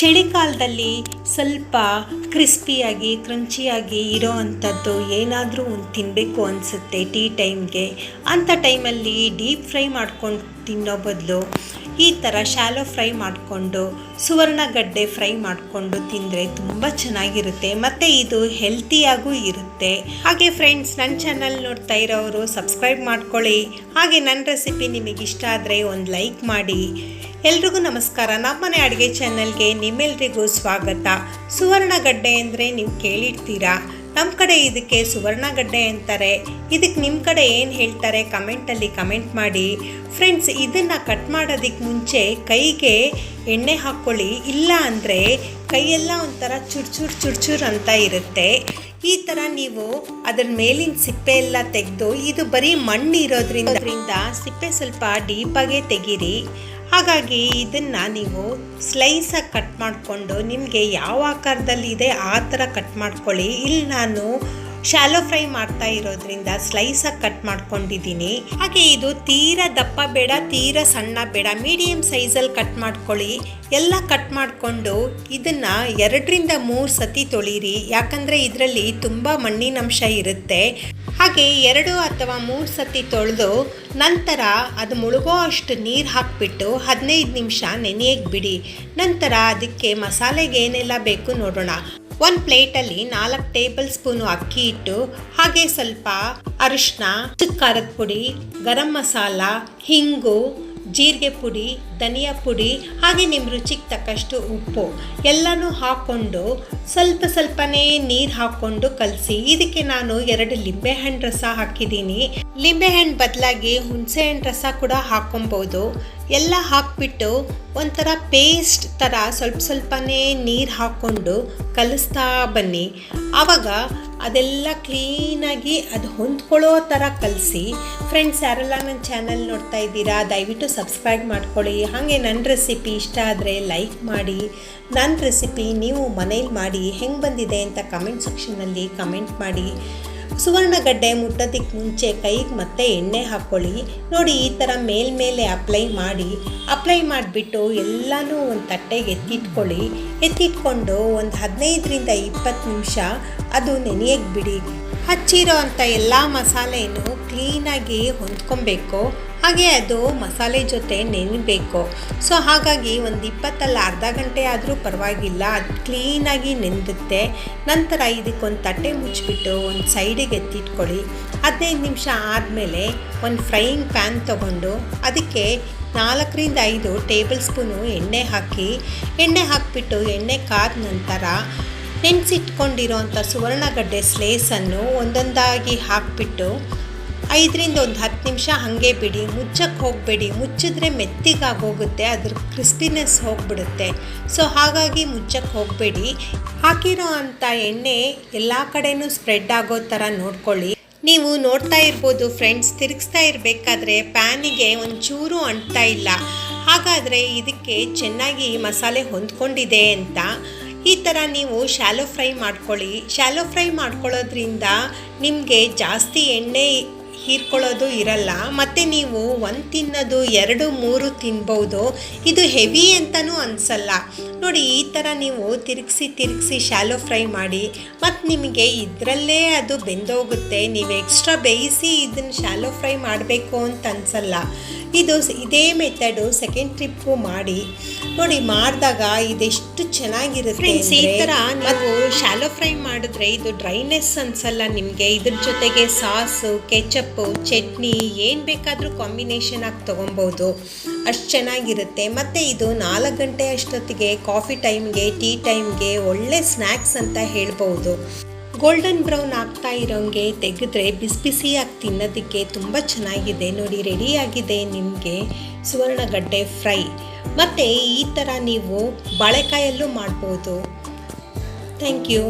ಚಳಿಗಾಲದಲ್ಲಿ ಸ್ವಲ್ಪ ಕ್ರಿಸ್ಪಿಯಾಗಿ ಕ್ರಂಚಿಯಾಗಿ ಇರೋ ಅಂಥದ್ದು ಏನಾದರೂ ಒಂದು ತಿನ್ನಬೇಕು ಅನಿಸುತ್ತೆ ಟೀ ಟೈಮ್ಗೆ. ಅಂಥ ಟೈಮಲ್ಲಿ ಡೀಪ್ ಫ್ರೈ ಮಾಡ್ಕೊಂಡು ತಿನ್ನೋ ಬದಲು ಈ ಥರ ಶಾಲೋ ಫ್ರೈ ಮಾಡಿಕೊಂಡು ಸುವರ್ಣಗಡ್ಡೆ ಫ್ರೈ ಮಾಡಿಕೊಂಡು ತಿಂದರೆ ತುಂಬ ಚೆನ್ನಾಗಿರುತ್ತೆ ಮತ್ತು ಇದು ಹೆಲ್ತಿಯಾಗೂ ಇರುತ್ತೆ. ಹಾಗೆ ಫ್ರೆಂಡ್ಸ್, ನನ್ನ ಚಾನಲ್ ನೋಡ್ತಾ ಇರೋರು ಸಬ್ಸ್ಕ್ರೈಬ್ ಮಾಡ್ಕೊಳ್ಳಿ. ಹಾಗೆ ನನ್ನ ರೆಸಿಪಿ ನಿಮಗೆ ಇಷ್ಟ ಆದರೆ ಒಂದು ಲೈಕ್ ಮಾಡಿ. ಎಲ್ರಿಗೂ ನಮಸ್ಕಾರ. ನಮ್ಮನೆ ಅಡುಗೆ ಚಾನಲ್ಗೆ ನಿಮ್ಮೆಲ್ರಿಗೂ ಸ್ವಾಗತ. ಸುವರ್ಣಗಡ್ಡೆ ಅಂದರೆ ನೀವು ಕೇಳಿರ್ತೀರಾ. ನಮ್ಮ ಕಡೆ ಇದಕ್ಕೆ ಸುವರ್ಣಗಡ್ಡೆ ಅಂತಾರೆ. ಇದಕ್ಕೆ ನಿಮ್ಮ ಕಡೆ ಏನು ಹೇಳ್ತಾರೆ ಕಮೆಂಟಲ್ಲಿ ಕಮೆಂಟ್ ಮಾಡಿ. ಫ್ರೆಂಡ್ಸ್, ಇದನ್ನು ಕಟ್ ಮಾಡೋದಕ್ಕೆ ಮುಂಚೆ ಕೈಗೆ ಎಣ್ಣೆ ಹಾಕ್ಕೊಳ್ಳಿ. ಇಲ್ಲ ಅಂದರೆ ಕೈಯೆಲ್ಲ ಒಂಥರ ಚುರ್ಚುರ್ ಅಂತ ಇರುತ್ತೆ. ಈ ಥರ ನೀವು ಅದರ ಮೇಲಿನ ಸಿಪ್ಪೆ ಎಲ್ಲ ತೆಗೆದು, ಇದು ಬರೀ ಮಣ್ಣು ಇರೋದ್ರಿಂದ ಸಿಪ್ಪೆ ಸ್ವಲ್ಪ ಡೀಪಾಗೇ ತೆಗೀರಿ. ಹಾಗಾಗಿ ಇದನ್ನು ನೀವು ಸ್ಲೈಸಾಗಿ ಕಟ್ ಮಾಡಿಕೊಂಡು ನಿಮಗೆ ಯಾವ ಆಕಾರದಲ್ಲಿದೆ ಆ ಥರ ಕಟ್ ಮಾಡ್ಕೊಳ್ಳಿ. ಇಲ್ಲಿ ನಾನು ಶಾಲೋ ಫ್ರೈ ಮಾಡ್ತಾ ಇರೋದ್ರಿಂದ ಸ್ಲೈಸಾಗಿ ಕಟ್ ಮಾಡ್ಕೊಂಡಿದ್ದೀನಿ. ಹಾಗೆ ಇದು ತೀರಾ ದಪ್ಪ ಬೇಡ, ತೀರಾ ಸಣ್ಣ ಬೇಡ, ಮೀಡಿಯಮ್ ಸೈಜಲ್ಲಿ ಕಟ್ ಮಾಡ್ಕೊಳ್ಳಿ. ಎಲ್ಲ ಕಟ್ ಮಾಡಿಕೊಂಡು ಇದನ್ನು 2-3 ಸತಿ ತೊಳೀರಿ. ಯಾಕಂದರೆ ಇದರಲ್ಲಿ ತುಂಬ ಮಣ್ಣಿನಂಶ ಇರುತ್ತೆ. ಹಾಗೆ 2 ಅಥವಾ 3 ಸತಿ ತೊಳೆದು ನಂತರ ಅದು ಮುಳುಗೋ ಅಷ್ಟು ನೀರು ಹಾಕಿಬಿಟ್ಟು 15 ನಿಮಿಷ ನೆನೆಯಕ್ಕೆ ಬಿಡಿ. ನಂತರ ಅದಕ್ಕೆ ಮಸಾಲೆಗೆ ಏನೆಲ್ಲ ಬೇಕು ನೋಡೋಣ. ಒಂದು ಪ್ಲೇಟಲ್ಲಿ 4 ಟೇಬಲ್ ಸ್ಪೂನು ಅಕ್ಕಿ ಹಿಟ್ಟು, ಹಾಗೆ ಸ್ವಲ್ಪ ಅರಿಶಿನ, ಖಾರದ ಪುಡಿ, ಗರಂ ಮಸಾಲ, ಹಿಂಗು, ಜೀರಿಗೆ ಪುಡಿ, ಧನಿಯಾ ಪುಡಿ, ಹಾಗೆ ನಿಮ್ಮ ರುಚಿಗೆ ತಕ್ಕಷ್ಟು ಉಪ್ಪು ಎಲ್ಲನೂ ಹಾಕ್ಕೊಂಡು ಸ್ವಲ್ಪನೇ ನೀರು ಹಾಕ್ಕೊಂಡು ಕಲಸಿ. ಇದಕ್ಕೆ ನಾನು 2 ಲಿಂಬೆಹಣ್ಣು ರಸ ಹಾಕಿದ್ದೀನಿ. ಲಿಂಬೆಹಣ್ಣು ಬದಲಾಗಿ ಹುಣಸೆಹಣ್ಣು ರಸ ಕೂಡ ಹಾಕ್ಕೊಬೋದು. ಎಲ್ಲ ಹಾಕ್ಬಿಟ್ಟು ಒಂಥರ ಪೇಸ್ಟ್ ಥರ ಸ್ವಲ್ಪನೇ ನೀರು ಹಾಕ್ಕೊಂಡು ಕಲಿಸ್ತಾ ಬನ್ನಿ. ಆವಾಗ ಅದೆಲ್ಲ ಕ್ಲೀನಾಗಿ ಅದು ಹೊಂದ್ಕೊಳ್ಳೋ ಥರ ಕಲಿಸಿ. ಫ್ರೆಂಡ್ಸ್, ಯಾರೆಲ್ಲ ನನ್ನ ಚಾನಲ್ ನೋಡ್ತಾ ಇದ್ದೀರಾ ದಯವಿಟ್ಟು ಸಬ್ಸ್ಕ್ರೈಬ್ ಮಾಡ್ಕೊಳ್ಳಿ. ಹಾಗೆ ನನ್ನ ರೆಸಿಪಿ ಇಷ್ಟ ಆದರೆ ಲೈಕ್ ಮಾಡಿ. ನನ್ನ ರೆಸಿಪಿ ನೀವು ಮನೇಲಿ ಮಾಡಿ ಹೆಂಗೆ ಬಂದಿದೆ ಅಂತ ಕಮೆಂಟ್ ಸೆಕ್ಷನಲ್ಲಿ ಕಮೆಂಟ್ ಮಾಡಿ. ಸುವರ್ಣಗಡ್ಡೆ ಮುಟ್ಟೋದಕ್ಕೆ ಮುಂಚೆ ಕೈಗೆ ಮತ್ತೆ ಎಣ್ಣೆ ಹಾಕ್ಕೊಳ್ಳಿ. ನೋಡಿ, ಈ ಥರ ಮೇಲ್ಮೇಲೆ ಅಪ್ಲೈ ಮಾಡಿಬಿಟ್ಟು ಎಲ್ಲನೂ ಒಂದು ತಟ್ಟೆಗೆ ಎತ್ತಿಟ್ಕೊಂಡು ಒಂದು 15-20 ನಿಮಿಷ ಅದು ನೆನೆಯಕ್ಕೆ ಬಿಡಿ. ಹಚ್ಚಿರೋ ಅಂಥ ಎಲ್ಲ ಮಸಾಲೆಯನ್ನು ಕ್ಲೀನಾಗಿ ಹೊಂದ್ಕೊಬೇಕು. ಹಾಗೆ ಅದು ಮಸಾಲೆ ಜೊತೆ ನೆನೆಬೇಕು. ಸೊ ಹಾಗಾಗಿ ಒಂದು 20 ಅಲ್ಲ ಅರ್ಧ ಗಂಟೆ ಆದರೂ ಪರವಾಗಿಲ್ಲ, ಅದು ಕ್ಲೀನಾಗಿ ನೆಂದುತ್ತೆ. ನಂತರ ಇದಕ್ಕೊಂದು ತಟ್ಟೆ ಮುಚ್ಚಿಬಿಟ್ಟು ಒಂದು ಸೈಡಿಗೆ ಎತ್ತಿಟ್ಕೊಳ್ಳಿ. 15 ನಿಮಿಷ ಆದಮೇಲೆ ಒಂದು ಫ್ರೈಯಿಂಗ್ ಪ್ಯಾನ್ ತೊಗೊಂಡು ಅದಕ್ಕೆ 4-5 ಟೇಬಲ್ ಸ್ಪೂನು ಎಣ್ಣೆ ಹಾಕಿಬಿಟ್ಟು ಎಣ್ಣೆ ಕಾದ ನಂತರ ನೆನೆಸಿಟ್ಕೊಂಡಿರೋ ಅಂಥ ಸುವರ್ಣಗಡ್ಡೆ ಸ್ಲೇಸನ್ನು ಒಂದೊಂದಾಗಿ ಹಾಕಿಬಿಟ್ಟು 5-10 ನಿಮಿಷ ಹಾಗೆ ಬಿಡಿ. ಮುಚ್ಚಕ್ಕೆ ಹೋಗಬೇಡಿ. ಮುಚ್ಚಿದ್ರೆ ಮೆತ್ತಿಗಾಗೋಗುತ್ತೆ, ಅದ್ರ ಕ್ರಿಸ್ಪಿನೆಸ್ ಹೋಗಿಬಿಡುತ್ತೆ. ಸೊ ಹಾಗಾಗಿ ಮುಚ್ಚಕ್ಕೆ ಹೋಗಬೇಡಿ. ಹಾಕಿರೋ ಅಂಥ ಎಣ್ಣೆ ಎಲ್ಲ ಕಡೆನೂ ಸ್ಪ್ರೆಡ್ ಆಗೋ ಥರ ನೋಡ್ಕೊಳ್ಳಿ. ನೀವು ನೋಡ್ತಾ ಇರ್ಬೋದು ಫ್ರೆಂಡ್ಸ್, ತಿರುಗಿಸ್ತಾ ಇರಬೇಕಾದ್ರೆ ಪ್ಯಾನಿಗೆ ಒಂಚೂರು ಅಂಟ್ತಾ ಇಲ್ಲ. ಹಾಗಾದರೆ ಇದಕ್ಕೆ ಚೆನ್ನಾಗಿ ಮಸಾಲೆ ಹೊಂದ್ಕೊಂಡಿದೆ ಅಂತ. ಈ ಥರ ನೀವು ಶಾಲೋ ಫ್ರೈ ಮಾಡ್ಕೊಳ್ಳಿ. ಶಾಲೋ ಫ್ರೈ ಮಾಡ್ಕೊಳ್ಳೋದ್ರಿಂದ ನಿಮಗೆ ಜಾಸ್ತಿ ಎಣ್ಣೆ ಹೀರ್ಕೊಳ್ಳೋದು ಇರಲ್ಲ. ಮತ್ತು ನೀವು 1 ತಿನ್ನೋದು 2-3 ತಿನ್ಬೋದು. ಇದು ಹೆವಿ ಅಂತಲೂ ಅನಿಸಲ್ಲ. ನೋಡಿ, ಈ ಥರ ನೀವು ತಿರುಗಿಸಿ ಶಾಲೋ ಫ್ರೈ ಮಾಡಿ. ಮತ್ತು ನಿಮಗೆ ಇದರಲ್ಲೇ ಅದು ಬೆಂದೋಗುತ್ತೆ. ನೀವು ಎಕ್ಸ್ಟ್ರಾ ಬೇಯಿಸಿ ಇದನ್ನು ಶಾಲೋ ಫ್ರೈ ಮಾಡಬೇಕು ಅಂತ ಅನಿಸಲ್ಲ. ಇದೇ ಮೆಥಡು ಸೆಕೆಂಡ್ ಟ್ರಿಪ್ಪು ಮಾಡಿ ನೋಡಿ. ಮಾಡಿದಾಗ ಇದೆಷ್ಟು ಚೆನ್ನಾಗಿರುತ್ತೆ. ಈ ಥರ ನಾವು ಶಾಲೋ ಫ್ರೈ ಮಾಡಿದ್ರೆ ಇದು ಡ್ರೈನೆಸ್ ಅನಿಸಲ್ಲ ನಿಮಗೆ. ಇದ್ರ ಜೊತೆಗೆ ಸಾಸು, ಕೆಚಪ್ಪು, ಚಟ್ನಿ ಏನು ಬೇಕಾದರೂ ಕಾಂಬಿನೇಷನ್ ಆಗಿ ತೊಗೊಬೋದು. ಅಷ್ಟು ಚೆನ್ನಾಗಿರುತ್ತೆ. ಮತ್ತು ಇದು 4 ಗಂಟೆ ಅಷ್ಟೊತ್ತಿಗೆ ಕಾಫಿ ಟೈಮ್ಗೆ, ಟೀ ಟೈಮ್ಗೆ ಒಳ್ಳೆ ಸ್ನ್ಯಾಕ್ಸ್ ಅಂತ ಹೇಳ್ಬೋದು. ಗೋಲ್ಡನ್ ಬ್ರೌನ್ ಆಗ್ತಾ ಇರೋಂಗೆ ತೆಗೆದ್ರೆ ಬಿಸಿಯಾಗಿ ತಿನ್ನೋದಕ್ಕೆ ತುಂಬ ಚೆನ್ನಾಗಿದೆ. ನೋಡಿ, ರೆಡಿಯಾಗಿದೆ ನಿಮಗೆ ಸುವರ್ಣಗಡ್ಡೆ ಫ್ರೈ. ಮತ್ತು ಈ ಥರ ನೀವು ಬಾಳೆಕಾಯಲ್ಲೂ ಮಾಡ್ಬೋದು. Thank you.